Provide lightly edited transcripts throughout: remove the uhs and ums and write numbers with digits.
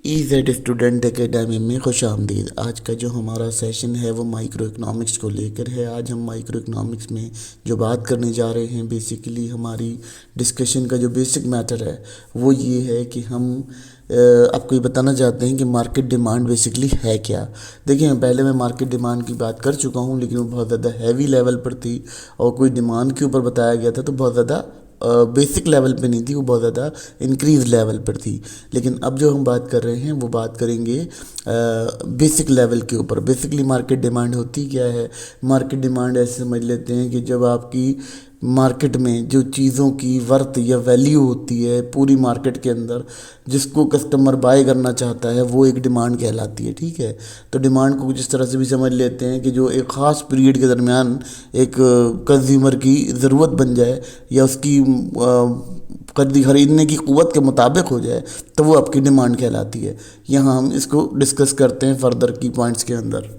ईज़ेड student academy में खुश आमदीद। आज का जो हमारा सेशन है वो माइक्रो इकोनॉमिक्स को लेकर है। आज हम माइक्रो इकोनॉमिक्स में जो बात करने जा रहे हैं, बेसिकली हमारी डिस्कशन का जो बेसिक मैटर है वो ये है कि हम आपको ये बताना चाहते हैं कि मार्केट डिमांड बेसिकली है क्या। देखिए, पहले मैं मार्केट डिमांड की बात कर चुका हूँ, लेकिन वो बहुत ज़्यादा हैवी लेवल पर थी और कोई डिमांड के ऊपर बताया गया था तो बहुत ज़्यादा बेसिक लेवल पे नहीं थी, वो बहुत ज़्यादा इंक्रीज लेवल पर थी। लेकिन अब जो हम बात कर रहे हैं वो बात करेंगे बेसिक लेवल के ऊपर। बेसिकली मार्केट डिमांड होती क्या है? मार्केट डिमांड ऐसे समझ लेते हैं कि जब आपकी मार्केट में जो चीज़ों की वर्थ या वैल्यू होती है पूरी मार्केट के अंदर, जिसको कस्टमर बाय करना चाहता है, वो एक डिमांड कहलाती है। ठीक है, तो डिमांड को कुछ इस तरह से भी समझ लेते हैं कि जो एक ख़ास पीरियड के दरमियान एक कंज्यूमर की ज़रूरत बन जाए या उसकी खरीदने की क़ुव्वत के मुताबिक हो जाए तो वो आपकी डिमांड कहलाती है। यहाँ हम इसको डिस्कस करते हैं फर्दर की पॉइंट्स के अंदर।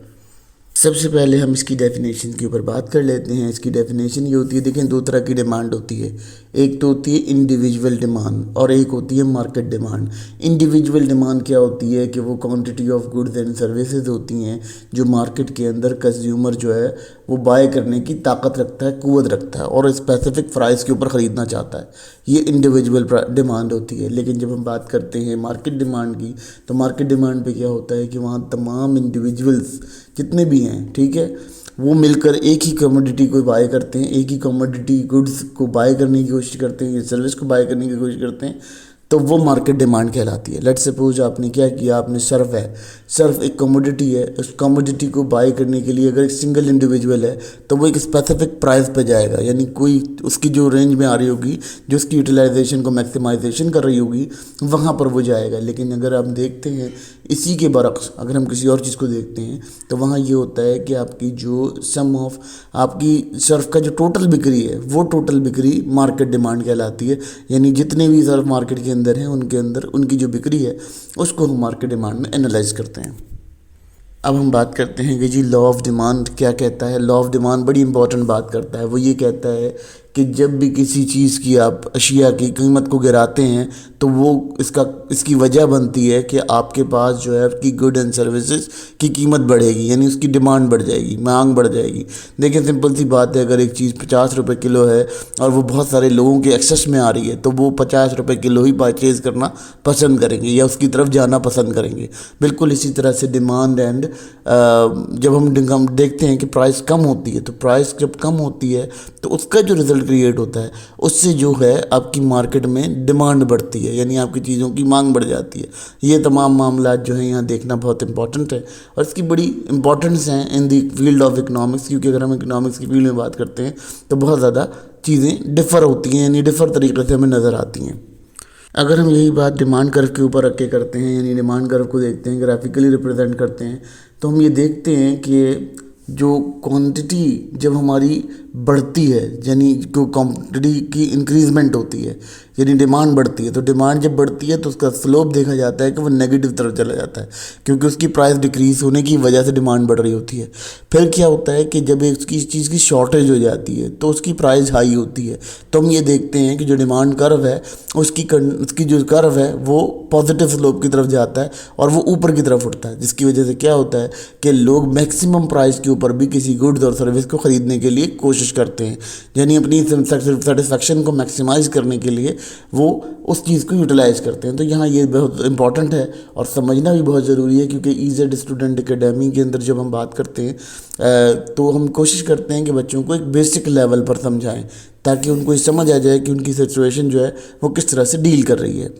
सबसे पहले हम इसकी डेफिनेशन के ऊपर बात कर लेते हैं। इसकी डेफिनेशन ये होती है, देखें, दो तरह की डिमांड होती है। एक तो होती है इंडिविजुअल डिमांड और एक होती है मार्केट डिमांड। इंडिविजुअल डिमांड क्या होती है कि वो quantity of goods and services होती हैं जो मार्केट के अंदर कंज्यूमर जो है वो बाय करने की ताकत रखता है, कुव्वत रखता है और स्पेसिफिक प्राइस के ऊपर ख़रीदना चाहता है। ये इंडिविजुअल डिमांड होती है। लेकिन जब हम बात करते हैं मार्केट डिमांड की, तो मार्केट डिमांड पे क्या होता है कि वहाँ तमाम इंडिविजुअल्स जितने भी हैं, ठीक है, वो मिलकर एक ही कमोडिटी को बाय करते हैं, एक ही कमोडिटी गुड्स को बाय करने की कोशिश करते हैं या सर्विस को बाय करने की कोशिश करते हैं, तो वो मार्केट डिमांड कहलाती है। लेट्स सपोज आपने क्या किया, आपने सर्फ है, सर्फ एक कमोडिटी है, उस कमोडिटी को बाय करने के लिए अगर एक सिंगल इंडिविजुअल है तो वो एक स्पेसिफिक प्राइस पे जाएगा, यानी कोई उसकी जो रेंज में आ रही होगी, जो उसकी यूटिलाइजेशन को मैक्सिमाइजेशन कर रही होगी, वहाँ पर वो जाएगा। लेकिन अगर आप देखते हैं इसी के बरक्स, अगर हम किसी और चीज़ को देखते हैं तो वहाँ ये होता है कि आपकी जो सम ऑफ आपकी सर्फ का जो टोटल बिक्री है वो टोटल बिक्री मार्केट डिमांड कहलाती है। यानी जितने भी सर्फ मार्केट के अंदर हैं उनके अंदर उनकी जो बिक्री है उसको हम मार्केट डिमांड में एनालाइज करते हैं। अब हम बात करते हैं कि जी लॉ ऑफ डिमांड क्या कहता है। लॉ ऑफ डिमांड बड़ी इंपॉर्टेंट बात करता है। वो ये कहता है कि जब भी किसी चीज़ की आप अशिया की कीमत को गिराते हैं तो वो इसकी वजह बनती है कि आपके पास जो है आपकी गुड एंड सर्विसेज की कीमत बढ़ेगी, यानी उसकी डिमांड बढ़ जाएगी, मांग बढ़ जाएगी। देखिए, सिंपल सी बात है, अगर एक चीज़ 50 रुपये किलो है और वो बहुत सारे लोगों के एक्सेस में आ रही है तो वो 50 रुपये किलो ही परचेज़ करना पसंद करेंगे या उसकी तरफ जाना पसंद करेंगे। बिल्कुल इसी तरह से डिमांड एंड जब हम देखते हैं कि प्राइस कम होती है, तो प्राइस जब कम होती है तो उसका जो रिज़ल्ट क्रिएट होता है उससे जो है आपकी मार्केट में डिमांड बढ़ती है, यानी आपकी चीज़ों की मांग बढ़ जाती है। ये तमाम मामला जो है यहाँ देखना बहुत इंपॉर्टेंट है और इसकी बड़ी इंपॉर्टेंस है in the field of economics, क्योंकि अगर हम इकोनॉमिक्स की फील्ड में बात करते हैं तो बहुत ज़्यादा चीज़ें डिफ़र होती हैं, यानी डिफ़र तरीके से हमें नज़र आती हैं। अगर हम यही बात डिमांड कर्व के ऊपर रख के करते हैं, यानी डिमांड कर्व को देखते हैं, ग्राफिकली रिप्रेजेंट करते हैं, तो हम ये देखते हैं कि जो क्वांटिटी जब हमारी बढ़ती है, यानी जो क्वांटिटी की इंक्रीजमेंट होती है, यानी डिमांड बढ़ती है, तो डिमांड जब बढ़ती है तो उसका स्लोप देखा जाता है कि वो नेगेटिव तरफ चला जाता है, क्योंकि उसकी प्राइस डिक्रीज होने की वजह से डिमांड बढ़ रही होती है। फिर क्या होता है कि जब उसकी चीज़ की शॉर्टेज हो जाती है तो उसकी प्राइस हाई होती है। तो हम ये देखते हैं कि जो डिमांड कर्व है उसकी जो कर्व है वो पॉजिटिव स्लोप की तरफ जाता है और वो ऊपर की तरफ उठता है, जिसकी वजह से क्या होता है कि लोग मैक्सिमम प्राइस के ऊपर भी किसी गुड्स और सर्विस को ख़रीदने के लिए कोशिश करते हैं, यानी अपनी सेटिस्फेक्शन को मैक्सिमाइज़ करने के लिए वो उस चीज़ को यूटिलाइज़ करते हैं। तो यहाँ ये बहुत इंपॉर्टेंट है और समझना भी बहुत ज़रूरी है, क्योंकि ईज़ेड स्टूडेंट एकेडमी के अंदर जब हम बात करते हैं तो हम कोशिश करते हैं कि बच्चों को एक बेसिक लेवल पर समझाएं ताकि उनको ये समझ आ जाए कि उनकी सिचुएशन जो है वो किस तरह से डील कर रही है।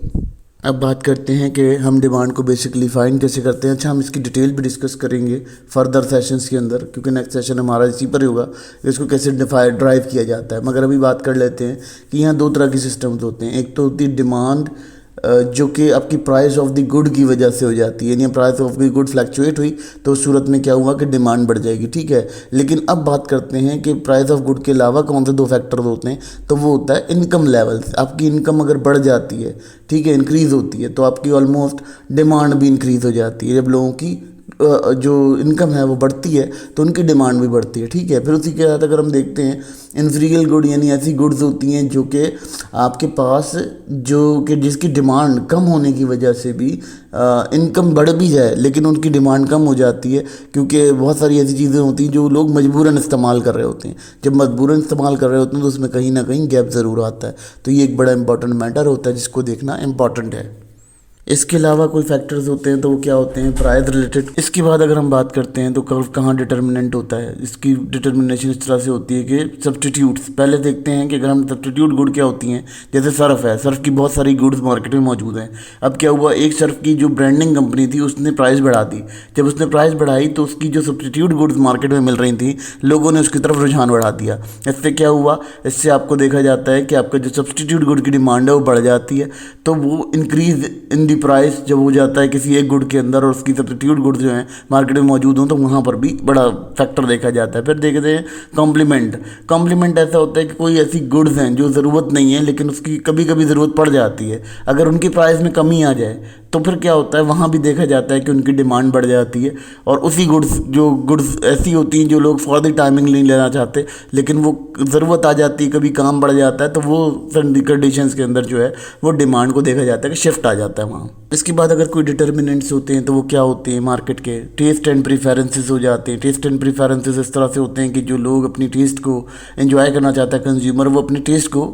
अब बात करते हैं कि हम डिमांड को बेसिकली फाइंड कैसे करते हैं। अच्छा, हम इसकी डिटेल भी डिस्कस करेंगे फर्दर सेशंस के अंदर, क्योंकि नेक्स्ट सेशन हमारा इसी पर ही होगा, इसको कैसे ड्राइव किया जाता है। मगर अभी बात कर लेते हैं कि यहाँ दो तरह के सिस्टम्स होते हैं। एक तो होती है डिमांड जो कि आपकी प्राइस ऑफ द गुड की वजह से हो जाती है, यानी price of the good fluctuate हुई तो उस सूरत में क्या हुआ कि डिमांड बढ़ जाएगी। ठीक है, लेकिन अब बात करते हैं कि प्राइस ऑफ गुड के अलावा कौन से दो फैक्टर्स होते हैं, तो वो होता है इनकम लेवल्स। आपकी इनकम अगर बढ़ जाती है, ठीक है, इंक्रीज़ होती है, तो आपकी ऑलमोस्ट डिमांड भी इंक्रीज़ हो जाती है। जब लोगों की जो इनकम है वो बढ़ती है तो उनकी डिमांड भी बढ़ती है, ठीक है। फिर उसी के साथ अगर हम देखते हैं इन्फ्रीगल गुड यानी ऐसी गुड्स होती हैं जो कि आपके पास जो कि जिसकी डिमांड कम होने की वजह से भी इनकम बढ़ भी जाए लेकिन उनकी डिमांड कम हो जाती है, क्योंकि बहुत सारी ऐसी चीज़ें होती हैं जो लोग मजबूरन इस्तेमाल कर रहे होते हैं। जब मजबूरन इस्तेमाल कर रहे होते हैं तो उसमें कहीं ना कहीं गैप ज़रूर आता है। तो ये एक बड़ा इंपॉर्टेंट मैटर होता है जिसको देखना इंपॉर्टेंट है। इसके अलावा कोई फैक्टर्स होते हैं तो वो क्या होते हैं, प्राइस रिलेटेड। इसके बाद अगर हम बात करते हैं तो कर्व कहाँ डिटर्मिनेंट होता है, इसकी डिटर्मिनेशन इस तरह से होती है कि सब्स्टिट्यूट्स। पहले देखते हैं कि अगर हम सब्स्टिट्यूट गुड क्या होती हैं, जैसे सर्फ है, सर्फ की बहुत सारी गुड्स मार्केट में मौजूद हैं। अब क्या हुआ, एक सर्फ की जो ब्रांडिंग कंपनी थी उसने प्राइस बढ़ा दी। जब उसने प्राइस बढ़ाई तो उसकी जो सब्स्टिट्यूट गुड्स मार्केट में मिल रही थी लोगों ने उसकी तरफ रुझान बढ़ा दिया। इससे क्या हुआ, इससे आपको देखा जाता है कि आपका जो सब्स्टिट्यूट गुड की डिमांड है वो बढ़ जाती है। तो वो इंक्रीज इन प्राइस जब हो जाता है किसी एक गुड के अंदर और उसकी सब्स्टिट्यूट गुड्स जो हैं मार्केट में मौजूद हों तो वहाँ पर भी बड़ा फैक्टर देखा जाता है। फिर देखते हैं कॉम्प्लीमेंट। कॉम्प्लीमेंट ऐसा होता है कि कोई ऐसी गुड्स हैं जो ज़रूरत नहीं है लेकिन उसकी कभी कभी ज़रूरत पड़ जाती है, अगर उनकी प्राइस में कमी आ जाए तो फिर क्या होता है, वहाँ भी देखा जाता है कि उनकी डिमांड बढ़ जाती है। और उसी गुड्स ऐसी होती हैं जो लोग फॉर द टाइमिंग नहीं लेना चाहते लेकिन वो ज़रूरत आ जाती है, कभी काम बढ़ जाता है तो वो कंडीशंस के अंदर जो है वो डिमांड को देखा जाता है कि शिफ्ट आ जाता है वहाँ। इसके बाद अगर कोई डिटर्मिनेंट्स होते हैं तो वो क्या होते हैं, मार्केट के टेस्ट एंड प्रीफरेंसेस हो जाते हैं। टेस्ट एंड प्रीफरेंसेस इस तरह से होते हैं कि जो लोग अपनी टेस्ट को एंजॉय करना चाहता है कंज्यूमर, वो अपनी टेस्ट को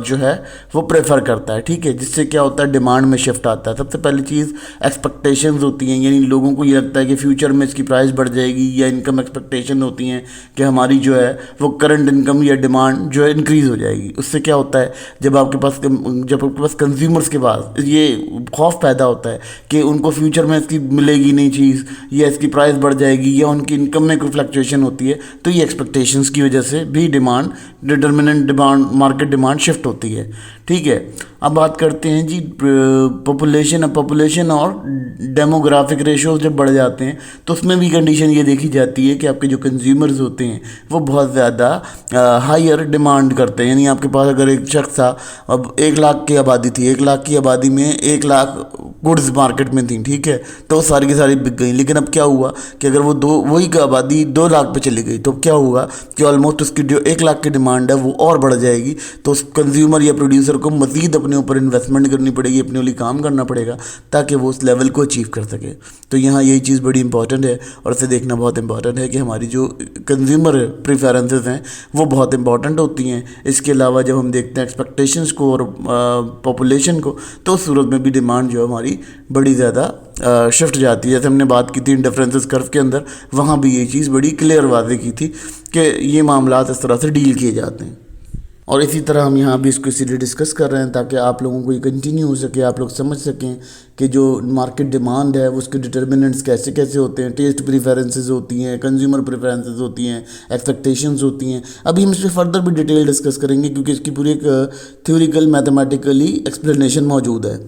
जो है वो प्रेफर करता है, ठीक है। जिससे क्या होता है, डिमांड में शिफ्ट आता है। सबसे पहली चीज़ एक्सपेक्टेशंस होती हैं, यानी लोगों को ये लगता है कि फ्यूचर में इसकी प्राइस बढ़ जाएगी, या इनकम एक्सपेक्टेशन होती हैं कि हमारी जो है वो करंट इनकम या डिमांड जो है इंक्रीज़ हो जाएगी। उससे क्या होता है, जब आपके पास कंज्यूमर्स के पास ये खौफ पैदा होता है कि उनको फ्यूचर में इसकी मिलेगी नहीं चीज़, या इसकी प्राइस बढ़ जाएगी, या उनकी इनकम में कोई फ्लक्चुएशन होती है, तो ये एक्सपेक्टेशंस की वजह से भी मार्केट डिमांड शिफ्ट होती है, ठीक है। अब बात करते हैं जी पॉपुलेशन और डेमोग्राफिक रेशोज जब बढ़ जाते हैं तो उसमें भी कंडीशन ये देखी जाती है कि आपके जो कंज्यूमर्स होते हैं वो बहुत ज़्यादा हायर डिमांड करते हैं। यानी आपके पास अगर एक शख्स था, अब 1 लाख की आबादी थी, 1 लाख की आबादी में 1 लाख गुड्स मार्केट में थी, ठीक है, तो सारी की सारी बिक गई। लेकिन अब क्या हुआ कि अगर वो वही की आबादी 2 लाख पे चली गई तो क्या हुआ कि ऑलमोस्ट उसकी जो 1 लाख की डिमांड है वो और बढ़ जाएगी। तो उस कंज्यूमर या प्रोड्यूसर को मज़ीद अपने ऊपर इन्वेस्टमेंट करनी पड़ेगी, अपने लिए काम करना पड़ेगा ताकि वो उस लेवल को अचीव कर सके। तो यहाँ यही चीज़ बड़ी इंपॉर्टेंट है और इसे देखना बहुत इंपॉर्टेंट है कि हमारी जो कंज्यूमर प्रेफरेंसेस हैं वो बहुत इंपॉर्टेंट होती हैं। इसके अलावा जब हम देखते हैं एक्सपेक्टेशंस को और पॉपुलेशन को, तो उस सूरत में भी डिमांड जो है हमारी बड़ी ज़्यादा शिफ्ट जाती है। जैसे हमने बात की थी इंडिफरेंसेस कर्व के अंदर, वहाँ भी ये चीज़ बड़ी क्लियर वाज़ेह की थी कि ये मामलात इस तरह से डील किए जाते हैं। और इसी तरह हम यहाँ भी इसको इसीलिए डिस्कस कर रहे हैं ताकि आप लोगों को ये कंटिन्यू हो सके, आप लोग समझ सकें कि जो मार्केट डिमांड है वो उसके डिटर्मिनेंट्स कैसे कैसे होते हैं। टेस्ट प्रीफरेंसेस होती हैं, कंज्यूमर प्रीफरेंसेस होती हैं, एक्सपेक्टेशंस होती हैं। अभी हम इस पर फर्दर भी डिटेल डिस्कस करेंगे क्योंकि इसकी पूरी एक थ्योरिकल मैथमेटिकली एक्सप्लेनेशन मौजूद है।